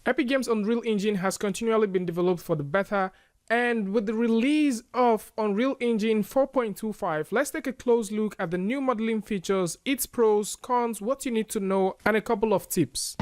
Epic Games' Unreal Engine has continually been developed for the beta, and with the release of Unreal Engine 4.25, let's take a close look at the new modeling features, its pros, cons, what you need to know, and a couple of tips.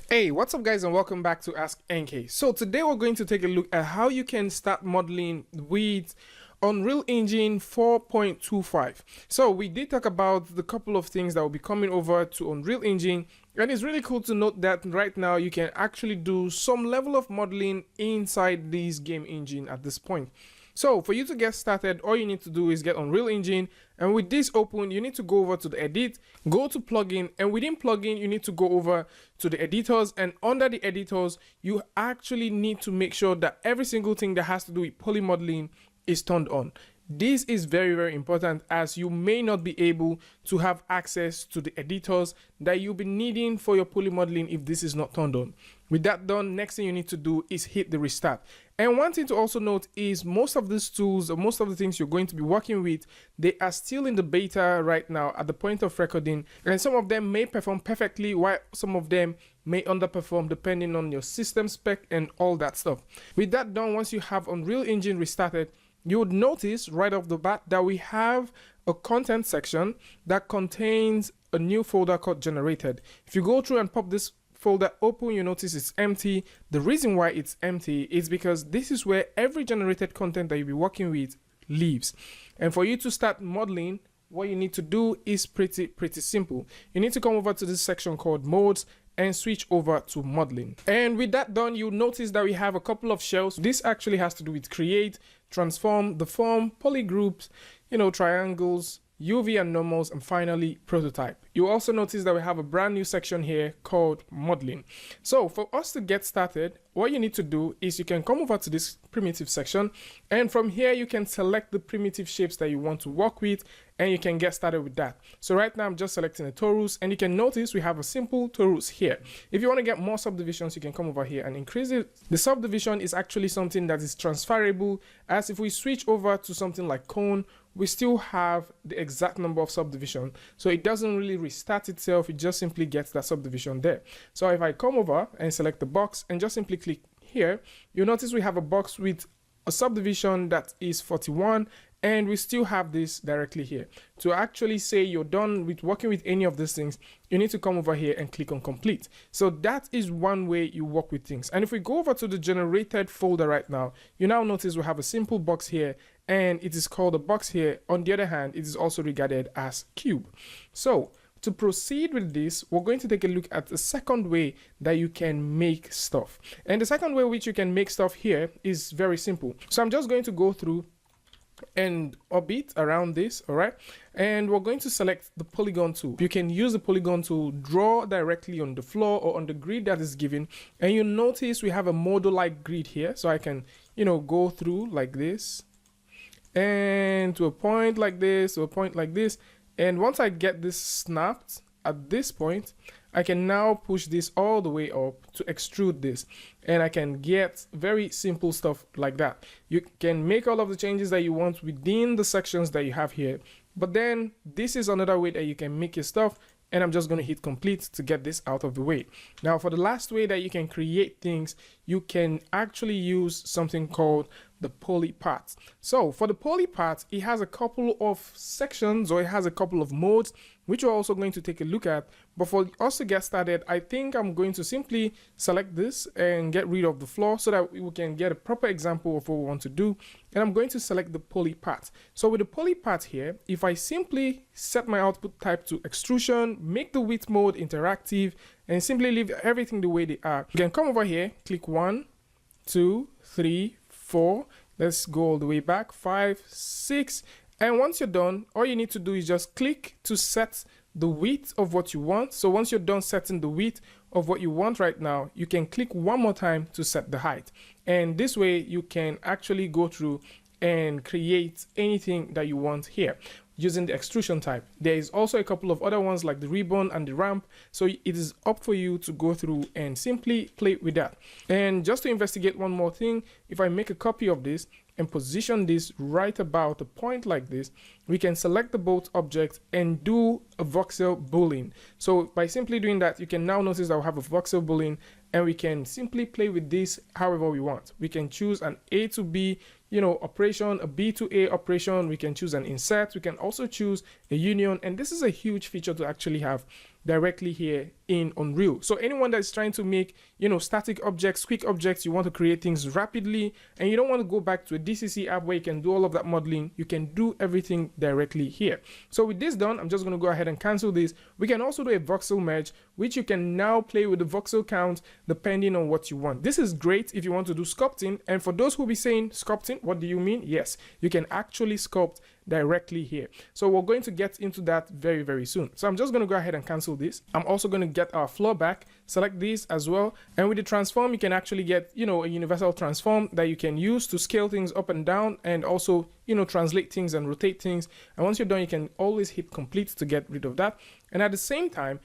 Hey, what's up guys, and welcome back to askNK. So today we're going to take a look at how you can start modeling with Unreal Engine 4.25. So we did talk about the couple of things that will be coming over to Unreal Engine, and it's really cool to note that right now you can actually do some level of modeling inside this game engine at this point. So for you to get started, all you need to do is get Unreal Engine, and with this open, you need to go over to the edit, go to plugin, and within plugin, you need to go over to the editors, and under the editors, you actually need to make sure that every single thing that has to do with poly modeling is turned on. This is very, very important, as you may not be able to have access to the editors that you'll be needing for your poly modeling if this is not turned on. With that done, next thing you need to do is hit the restart. And one thing to also note is most of these tools, or most of the things you're going to be working with, they are still in the beta right now at the point of recording, and some of them may perform perfectly while some of them may underperform depending on your system spec and all that stuff. With that done, once you have Unreal Engine restarted, you would notice right off the bat that we have a content section that contains a new folder called generated. If you go through and pop this folder open, you notice it's empty. The reason why it's empty is because this is where every generated content that you'll be working with lives. And for you to start modeling, what you need to do is pretty simple. You need to come over to this section called modes and switch over to modeling. And with that done, you'll notice that we have a couple of shells. This actually has to do with create, transform, deform, polygroups, triangles, UV and normals, and finally prototype. You also notice that we have a brand new section here called modeling. So for us to get started, what you need to do is you can come over to this primitive section, and from here you can select the primitive shapes that you want to work with, and you can get started with that. So right now I'm just selecting a torus, and you can notice we have a simple torus here. If you want to get more subdivisions, you can come over here and increase it. The subdivision is actually something that is transferable, as if we switch over to something like cone, we still have the exact number of subdivision, so it doesn't really restart itself, it just simply gets that subdivision there. So if I come over and select the box and just simply click here, you'll notice we have a box with a subdivision that is 41, and we still have this directly here. To actually say you're done with working with any of these things, you need to come over here and click on complete. So that is one way you work with things. And if we go over to the generated folder right now, you now notice we have a simple box here, and it is called a box here. On the other hand, it is also regarded as cube. So to proceed with this, we're going to take a look at the second way that you can make stuff. And the second way which you can make stuff here is very simple. So I'm just going to go through and orbit around this, all right, and we're going to select the polygon tool. You can use the polygon tool, draw directly on the floor or on the grid that is given, and you notice we have a model-like grid here, so I can go through like this and to a point like this, to a point like this, and once I get this snapped at this point, I can now push this all the way up to extrude this, and I can get very simple stuff like that. You can make all of the changes that you want within the sections that you have here, but then this is another way that you can make your stuff, and I'm just going to hit complete to get this out of the way. Now for the last way that you can create things, you can actually use something called the poly part. So for the poly part, it has a couple of sections, or it has a couple of modes, which we're also going to take a look at. But for us to get started, I think I'm going to simply select this and get rid of the floor so that we can get a proper example of what we want to do. And I'm going to select the poly part. So with the poly part here, if I simply set my output type to extrusion, make the width mode interactive, and simply leave everything the way they are, you can come over here, click 1, 2, 3, 4, let's go all the way back, 5, 6, and once you're done, all you need to do is just click to set the width of what you want. So once you're done setting the width of what you want right now, you can click one more time to set the height, and this way you can actually go through and create anything that you want here using the extrusion type. There is also a couple of other ones like the ribbon and the ramp, so it is up for you to go through and simply play with that. And just to investigate one more thing, if I make a copy of this and position this right about a point like this, we can select the both objects and do a voxel boolean. So by simply doing that, you can now notice that we have a voxel boolean, and we can simply play with this however we want. We can choose an A to B, operation, a B to A operation. We can choose an insert. We can also choose a union, and this is a huge feature to actually have directly here in Unreal. So anyone that's trying to make, static objects, quick objects, you want to create things rapidly, and you don't want to go back to a DCC app where you can do all of that modeling, you can do everything directly here. So with this done, I'm just going to go ahead and cancel this. We can also do a voxel merge, which you can now play with the voxel count depending on what you want. This is great if you want to do sculpting. And for those who will be saying sculpting, what do you mean? Yes, you can actually sculpt directly here. So we're going to get into that very, very soon. So I'm just going to go ahead and cancel this. I'm also going to get our floor back, select this as well. And with the transform, you can actually get, a universal transform that you can use to scale things up and down, and also, translate things and rotate things. And once you're done, you can always hit complete to get rid of that. And at the same time,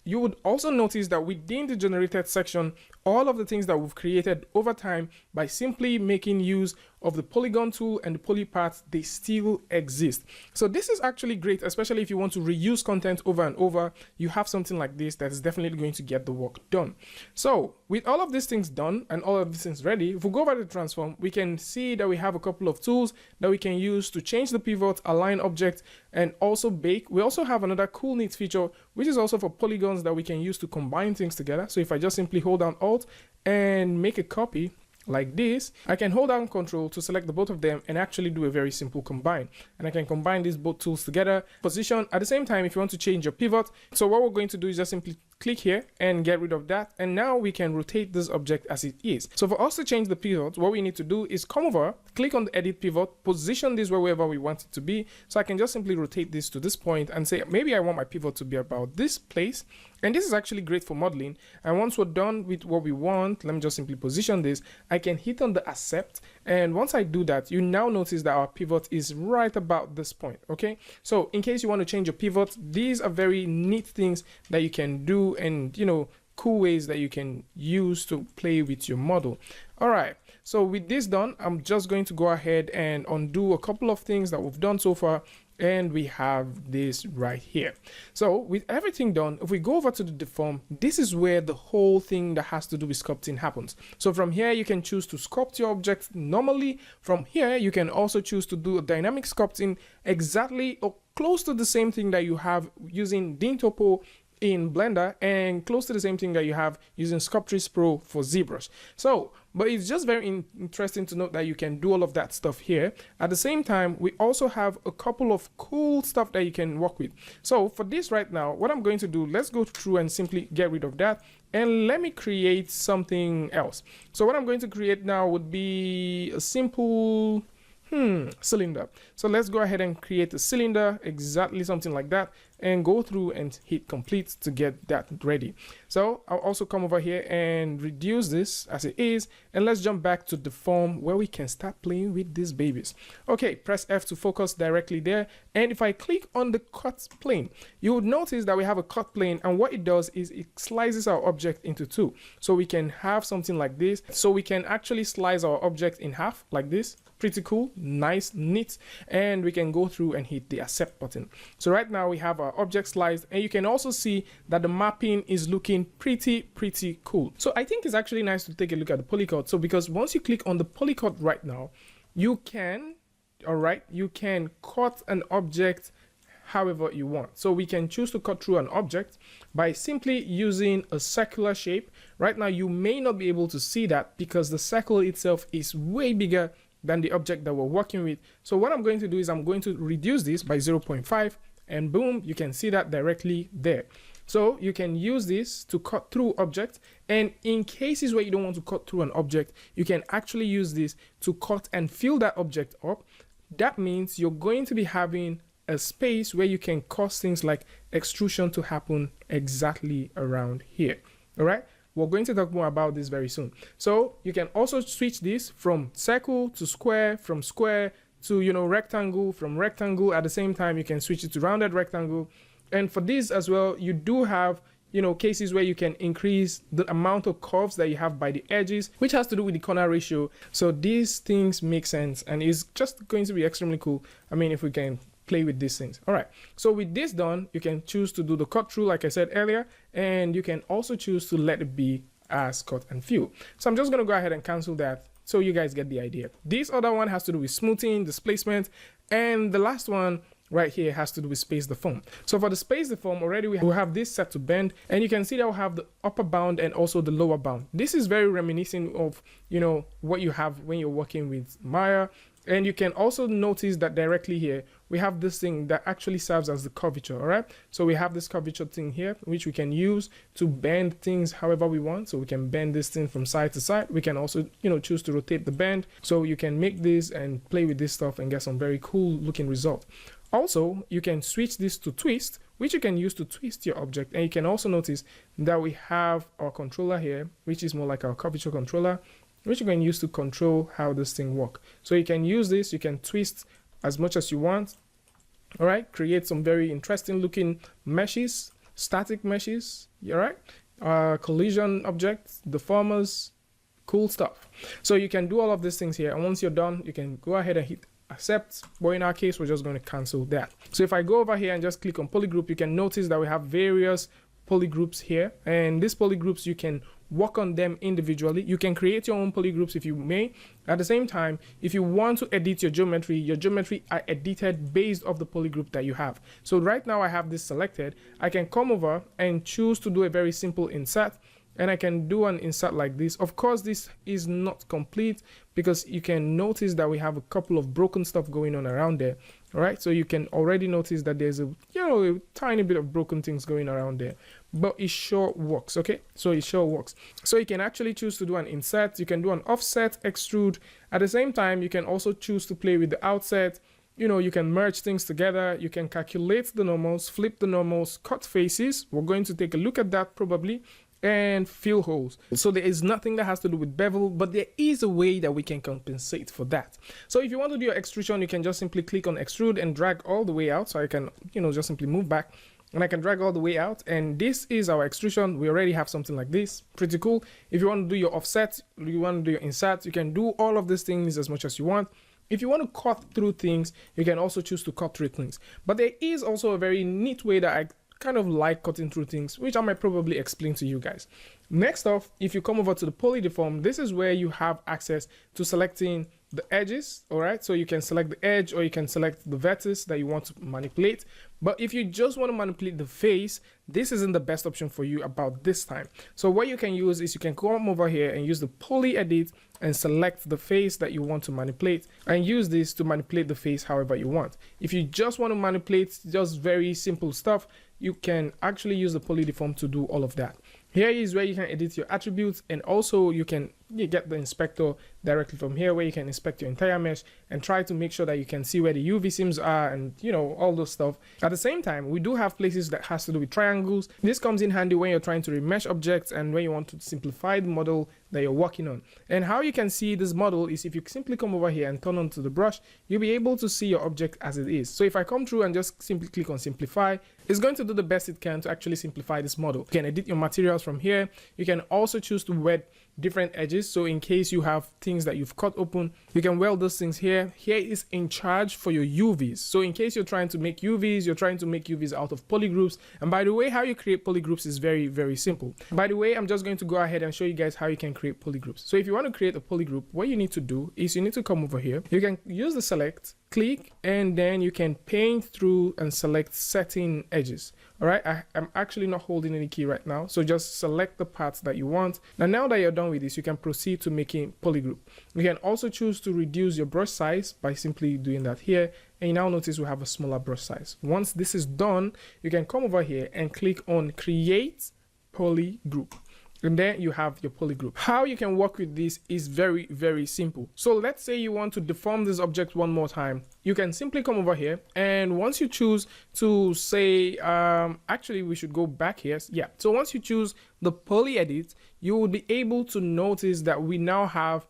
you would also notice that within the generated section, all of the things that we've created over time, by simply making use of the polygon tool and the poly paths, they still exist. So this is actually great, especially if you want to reuse content over and over. You have something like this that is definitely going to get the work done. So with all of these things done and all of these things ready, if we go over to transform, we can see that we have a couple of tools that we can use to change the pivot, align object, and also bake. We also have another cool neat feature, which is also for polygons, that we can use to combine things together. So if I just simply hold down Alt and make a copy like this, I can hold down Control to select the both of them and actually do a very simple combine. And I can combine these both tools together, position at the same time if you want to change your pivot. So what we're going to do is just simply click here and get rid of that, and now we can rotate this object as it is. So for us to change the pivot, what we need to do is come over, click on the edit pivot, position this wherever we want it to be. So I can just simply rotate this to this point and say maybe I want my pivot to be about this place. And this is actually great for modeling. And once we're done with what we want, let me just simply position this. I can hit on the accept, and once I do that, you now notice that our pivot is right about this point. Okay, so in case you want to change your pivot, these are very neat things that you can do, and cool ways that you can use to play with your model. All right, so with this done, I'm just going to go ahead and undo a couple of things that we've done so far, and we have this right here. So with everything done, if we go over to the deform, this is where the whole thing that has to do with sculpting happens. So from here, you can choose to sculpt your object normally. From here, you can also choose to do a dynamic sculpting, exactly or close to the same thing that you have using Dyntopo in Blender, and close to the same thing that you have using Sculptris Pro for ZBrush. So, but it's just very interesting to note that you can do all of that stuff here. At the same time, we also have a couple of cool stuff that you can work with. So for this right now, what I'm going to do, let's go through and simply get rid of that, and let me create something else. So what I'm going to create now would be a simple cylinder. So let's go ahead and create a cylinder, exactly something like that, and go through and hit complete to get that ready. So I'll also come over here and reduce this as it is, and let's jump back to the form where we can start playing with these babies. Okay, press F to focus directly there, and if I click on the cut plane, you would notice that we have a cut plane, and what it does is it slices our object into two. So we can have something like this. So we can actually slice our object in half like this. Pretty cool, nice, neat, and we can go through and hit the accept button. So right now we have our object sliced, and you can also see that the mapping is looking pretty cool. So I think it's actually nice to take a look at the polycut. So because once you click on the polycut right now, you can cut an object however you want. So we can choose to cut through an object by simply using a circular shape. Right now you may not be able to see that because the circle itself is way bigger than the object that we're working with. So what I'm going to do is I'm going to reduce this by 0.5, and boom, you can see that directly there. So you can use this to cut through objects, and in cases where you don't want to cut through an object, you can actually use this to cut and fill that object up. That means you're going to be having a space where you can cause things like extrusion to happen exactly around here. All right, we're going to talk more about this very soon. So you can also switch this from circle to square, from square to rectangle, from rectangle. At the same time, you can switch it to rounded rectangle. And for this as well, you do have cases where you can increase the amount of curves that you have by the edges, which has to do with the corner ratio. So these things make sense, and it's just going to be extremely cool. I mean, if we can play with these things. All right, so with this done, you can choose to do the cut through like I said earlier, and you can also choose to let it be as cut and fill. So I'm just going to go ahead and cancel that so you guys get the idea. This other one has to do with smoothing, displacement, and the last one right here has to do with space deform. So for the space deform, already we have this set to bend, and you can see that we have the upper bound and also the lower bound. This is very reminiscent of what you have when you're working with Maya. And you can also notice that directly here we have this thing that actually serves as the curvature. All right, so we have this curvature thing here which we can use to bend things however we want. So we can bend this thing from side to side. We can also choose to rotate the bend, so you can make this and play with this stuff and get some very cool looking result. Also, you can switch this to twist, which you can use to twist your object. And you can also notice that we have our controller here, which is more like our curvature controller, which you can use to control how this thing works. So you can use this, you can twist as much as you want. All right, create some very interesting looking meshes, static meshes, all right, collision objects, deformers, cool stuff. So you can do all of these things here, and once you're done, you can go ahead and hit accept, but in our case, we're just going to cancel that. So if I go over here and just click on polygroup, you can notice that we have various polygroups here, and these polygroups you can work on them individually. You can create your own polygroups if you may. At the same time, if you want to edit your geometry are edited based off the polygroup that you have. So right now I have this selected. I can come over and choose to do a very simple insert, and I can do an insert like this. Of course, this is not complete because you can notice that we have a couple of broken stuff going on around there. All right, so you can already notice that there's a tiny bit of broken things going around there, but it sure works. Okay, so it sure works. So you can actually choose to do an insert, you can do an offset, extrude. At the same time, you can also choose to play with the outset. You can merge things together, you can calculate the normals, flip the normals, cut faces. We're going to take a look at that probably, and fill holes. So there is nothing that has to do with bevel, but there is a way that we can compensate for that. So if you want to do your extrusion, you can just simply click on extrude and drag all the way out. So I can, just simply move back, and I can drag all the way out. And this is our extrusion. We already have something like this. Pretty cool. If you want to do your offset, you want to do your insert, you can do all of these things as much as you want. If you want to cut through things, you can also choose to cut through things. But there is also a very neat way that I kind of like cutting through things, which I might probably explain to you guys. Next off, if you come over to the poly deform, this is where you have access to selecting the edges. All right, so you can select the edge, or you can select the vertex that you want to manipulate. But if you just want to manipulate the face, this isn't the best option for you about this time. So what you can use is you can come over here and use the poly edit and select the face that you want to manipulate, and use this to manipulate the face however you want. If you just want to manipulate just very simple stuff, you can actually use the poly deform to do all of that. Here is where you can edit your attributes, and also you can get the inspector directly from here, where you can inspect your entire mesh and try to make sure that you can see where the UV seams are and all those stuff. At the same time, we do have places that has to do with triangles. This comes in handy when you're trying to remesh objects and when you want to simplify the model that you're working on. And how you can see this model is if you simply come over here and turn onto the brush, you'll be able to see your object as it is. So if I come through and just simply click on simplify, it's going to do the best it can to actually simplify this model. You can edit your materials from here. You can also choose to wet different edges, so in case you have things that you've cut open, you can weld those things here. Here is in charge for your UVs, so in case you're trying to make UVs, you're trying to make UVs out of polygroups. And by the way, how you create polygroups is very, very simple. By the way, I'm just going to go ahead and show you guys how you can create polygroups. So if you want to create a polygroup, what you need to do is you need to come over here. You can use the select, click, and then you can paint through and select certain edges. All right, I'm actually not holding any key right now, so just select the parts that you want. Now that you're done with this, you can proceed to making polygroup. You can also choose to reduce your brush size by simply doing that here, and you now notice we have a smaller brush size. Once this is done, you can come over here and click on create polygroup. And then you have your polygroup. How you can work with this is very, very simple. So let's say you want to deform this object one more time. You can simply come over here, and once you choose to say, actually we should go back here. Yeah, so once you choose the poly edit, you will be able to notice that we now have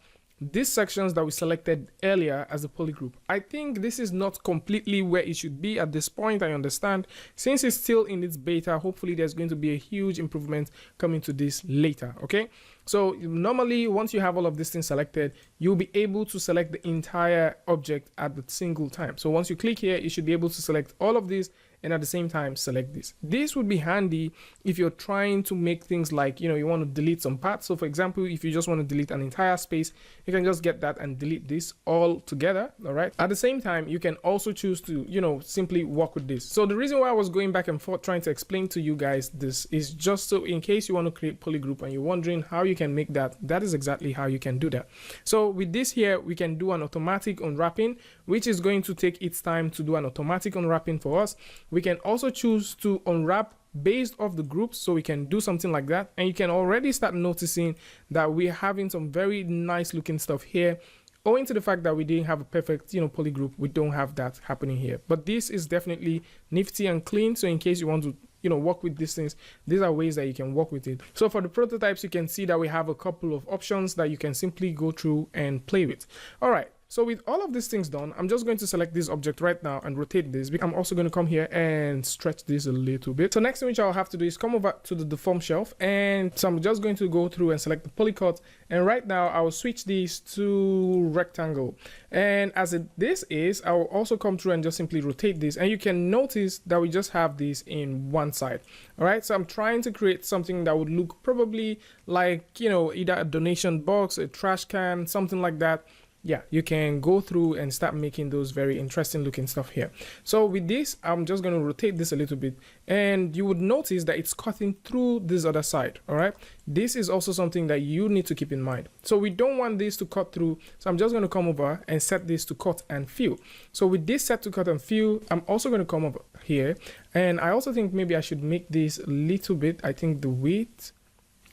these sections that we selected earlier as a poly group. I think this is not completely where it should be at this point. I understand, since it's still in its beta, hopefully there's going to be a huge improvement coming to this later. Okay, so normally once you have all of these things selected, you'll be able to select the entire object at the single time. So once you click here, you should be able to select all of these and at the same time select this. This would be handy if you're trying to make things like, you know, you want to delete some parts. So for example, if you just want to delete an entire space, you can just get that and delete this all together. All right, at the same time, you can also choose to, you know, simply work with this. So the reason why I was going back and forth trying to explain to you guys this is just so in case you want to create poly group and you're wondering how you can make that, that is exactly how you can do that. So with this here, we can do an automatic unwrapping, which is going to take its time to do an automatic unwrapping for us. We can also choose to unwrap based off the groups, so we can do something like that, and you can already start noticing that we're having some very nice looking stuff here. Owing to the fact that we didn't have a perfect, you know, poly group, we don't have that happening here. But this is definitely nifty and clean. So in case you want to, you know, work with these things, these are ways that you can work with it. So for the prototypes, you can see that we have a couple of options that you can simply go through and play with. All right. So with all of these things done, I'm just going to select this object right now and rotate this. I'm also going to come here and stretch this a little bit. So next thing which I'll have to do is come over to the deform shelf. And so I'm just going to go through and select the poly cut. And right now I will switch these to rectangle. And as this is, I will also come through and just simply rotate this. And you can notice that we just have this in one side. All right. So I'm trying to create something that would look probably like, you know, either a donation box, a trash can, something like that. Yeah, you can go through and start making those very interesting looking stuff here. So with this, I'm just going to rotate this a little bit, and you would notice that it's cutting through this other side. All right, this is also something that you need to keep in mind. So we don't want this to cut through, so I'm just going to come over and set this to cut and fill. So with this set to cut and fill, I'm also going to come over here, and I also think maybe I should make this a little bit, I think the width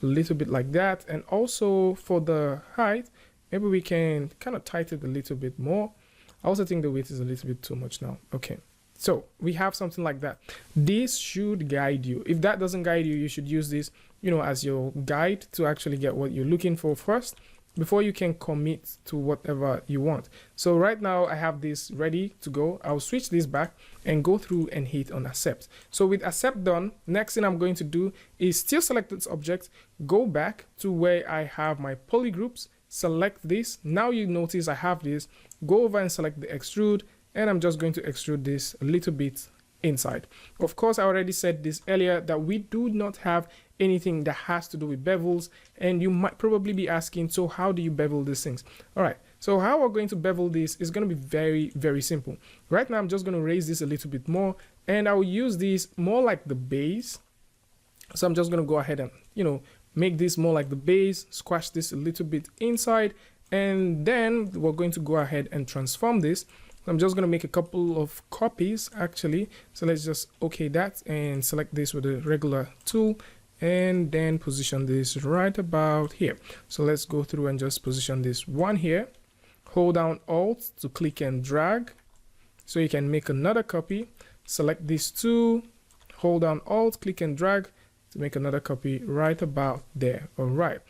a little bit like that, and also for the height, maybe we can kind of tighten it a little bit more. I also think the width is a little bit too much now. Okay, so we have something like that. This should guide you. If that doesn't guide you, you should use this, you know, as your guide to actually get what you're looking for first before you can commit to whatever you want. So right now I have this ready to go. I'll switch this back and go through and hit on accept. So with accept done, next thing I'm going to do is still select this object, go back to where I have my poly groups, select this. Now you notice I have this, go over and select the extrude, and I'm just going to extrude this a little bit inside. Of course, I already said this earlier that we do not have anything that has to do with bevels, and you might probably be asking, so how do you bevel these things? All right, so how we're going to bevel this is going to be very, very simple. Right now, I'm just going to raise this a little bit more, and I will use this more like the base. So I'm just going to go ahead and, you know, make this more like the base, squash this a little bit inside, and then we're going to go ahead and transform this. I'm just going to make a couple of copies actually. So let's just okay that and select this with a regular tool, and then position this right about here. So let's go through and just position this one here. Hold down Alt to click and drag. So you can make another copy. Select these two, hold down Alt, click and drag to make another copy right about there. All right,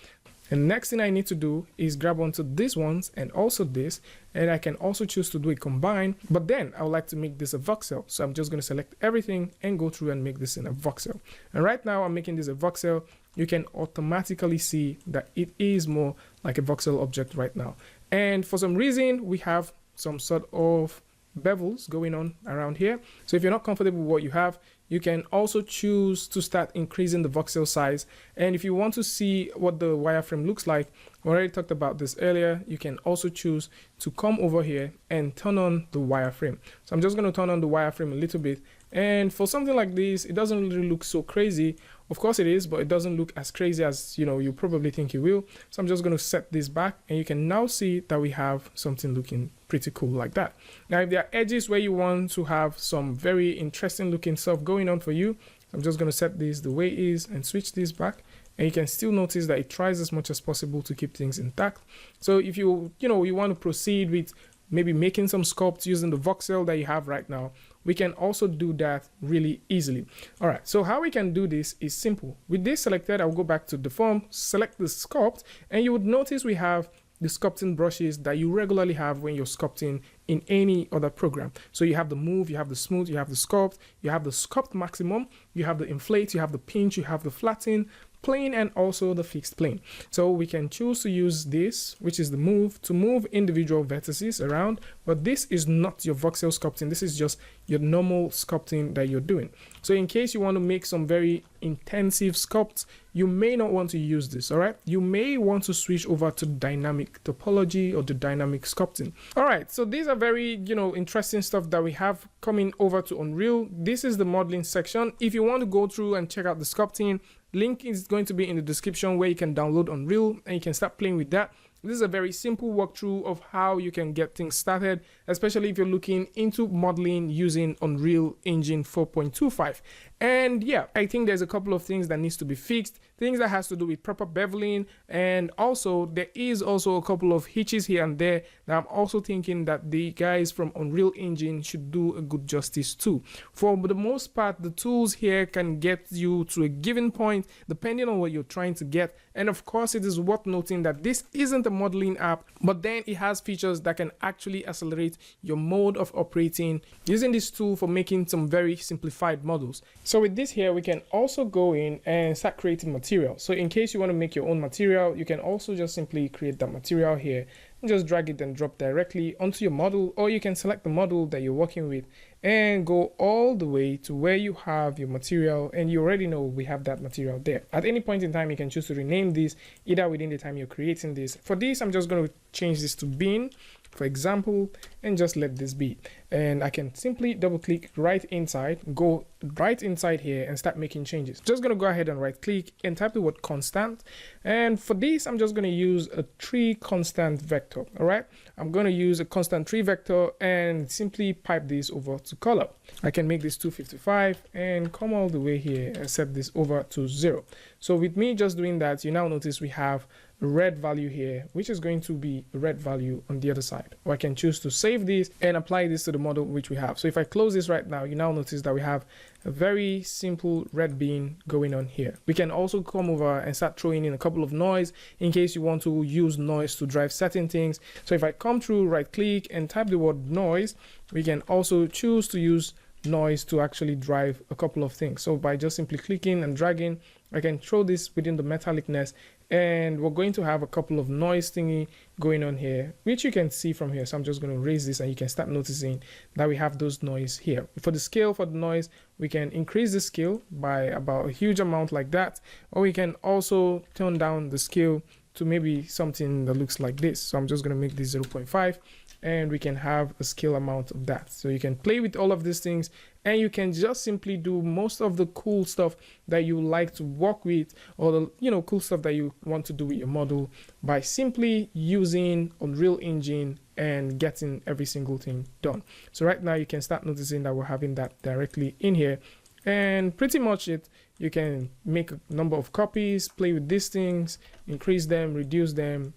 and next thing I need to do is grab onto these ones and also this, and I can also choose to do a combine, but then I would like to make this a voxel. So I'm just going to select everything and go through and make this in a voxel. And right now I'm making this a voxel. You can automatically see that it is more like a voxel object right now, and for some reason we have some sort of bevels going on around here. So if you're not comfortable with what you have, you can also choose to start increasing the voxel size. And if you want to see what the wireframe looks like, we already talked about this earlier, you can also choose to come over here and turn on the wireframe. So I'm just going to turn on the wireframe a little bit. And for something like this, it doesn't really look so crazy. Of course it is, but it doesn't look as crazy as, you know, you probably think it will. So I'm just going to set this back, and you can now see that we have something looking pretty cool like that. Now, if there are edges where you want to have some very interesting looking stuff going on for you, I'm just going to set this the way it is and switch this back. And you can still notice that it tries as much as possible to keep things intact. So if you want to proceed with maybe making some sculpts using the voxel that you have right now, we can also do that really easily. All right, so how we can do this is simple. With this selected, I'll go back to the form, select the sculpt, and you would notice we have the sculpting brushes that you regularly have when you're sculpting in any other program. So you have the move, you have the smooth, you have the sculpt, you have the sculpt maximum, you have the inflate, you have the pinch, you have the flatten, plane, and also the fixed plane. So we can choose to use this, which is the move, to move individual vertices around, but this is not your voxel sculpting. This is just your normal sculpting that you're doing. So in case you want to make some very intensive sculpts, you may not want to use this. All right, you may want to switch over to dynamic topology or the dynamic sculpting. All right, so these are very, interesting stuff that we have coming over to Unreal. This is the modeling section. If you want to go through and check out the sculpting, link is going to be in the description where you can download Unreal and you can start playing with that. This is a very simple walkthrough of how you can get things started, especially if you're looking into modeling using Unreal Engine 4.25. And yeah, I think there's a couple of things that needs to be fixed, things that has to do with proper beveling, and also there is also a couple of hitches here and there that I'm also thinking that the guys from Unreal Engine should do a good justice to. For the most part, the tools here can get you to a given point depending on what you're trying to get. And of course, it is worth noting that this isn't a modeling app, but then it has features that can actually accelerate your mode of operating using this tool for making some very simplified models. So with this here, we can also go in and start creating material. So in case you want to make your own material, you can also just simply create that material here and just drag it and drop directly onto your model, or you can select the model that you're working with and go all the way to where you have your material, and you already know we have that material there. At any point in time, you can choose to rename this either within the time you're creating this. For this, I'm just going to change this to bin, for example, and just let this be. And I can simply double click right inside, go right inside here and start making changes. Just going to go ahead and right click and type the word constant. And for this, I'm just going to use a 3 constant vector. All right, I'm going to use a constant 3 vector and simply pipe this over to color. I can make this 255 and come all the way here and set this over to 0. So with me just doing that, you now notice we have a red value here, which is going to be a red value on the other side. Or I can choose to save this and apply this to the model which we have. So if I close this right now, you now notice that we have a very simple red bean going on here. We can also come over and start throwing in a couple of noise in case you want to use noise to drive certain things. So if I come through, right click and type the word noise, we can also choose to use noise to actually drive a couple of things. So by just simply clicking and dragging, I can throw this within the metallicness, and we're going to have a couple of noise thingy going on here, which you can see from here. So I'm just going to raise this and you can start noticing that we have those noise here. For the scale for the noise, we can increase the scale by about a huge amount like that, or we can also turn down the scale to maybe something that looks like this. So I'm just going to make this 0.5 and we can have a scale amount of that. So you can play with all of these things and you can just simply do most of the cool stuff that you like to work with, or the cool stuff that you want to do with your model by simply using Unreal Engine and getting every single thing done. So right now you can start noticing that we're having that directly in here, and pretty much you can make a number of copies, play with these things, increase them, reduce them,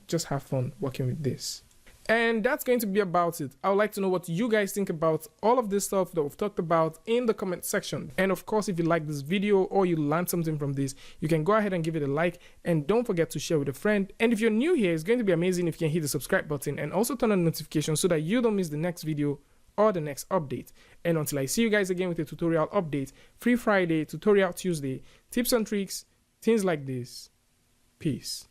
just have fun working with this. And that's going to be about it. I would like to know what you guys think about all of this stuff that we've talked about in the comment section. And of course, if you like this video or you learned something from this, you can go ahead and give it a like, and don't forget to share with a friend. And if you're new here, it's going to be amazing if you can hit the subscribe button and also turn on notifications so that you don't miss the next video or the next update. And until I see you guys again with a tutorial update, Free Friday, Tutorial Tuesday, tips and tricks, things like this. Peace.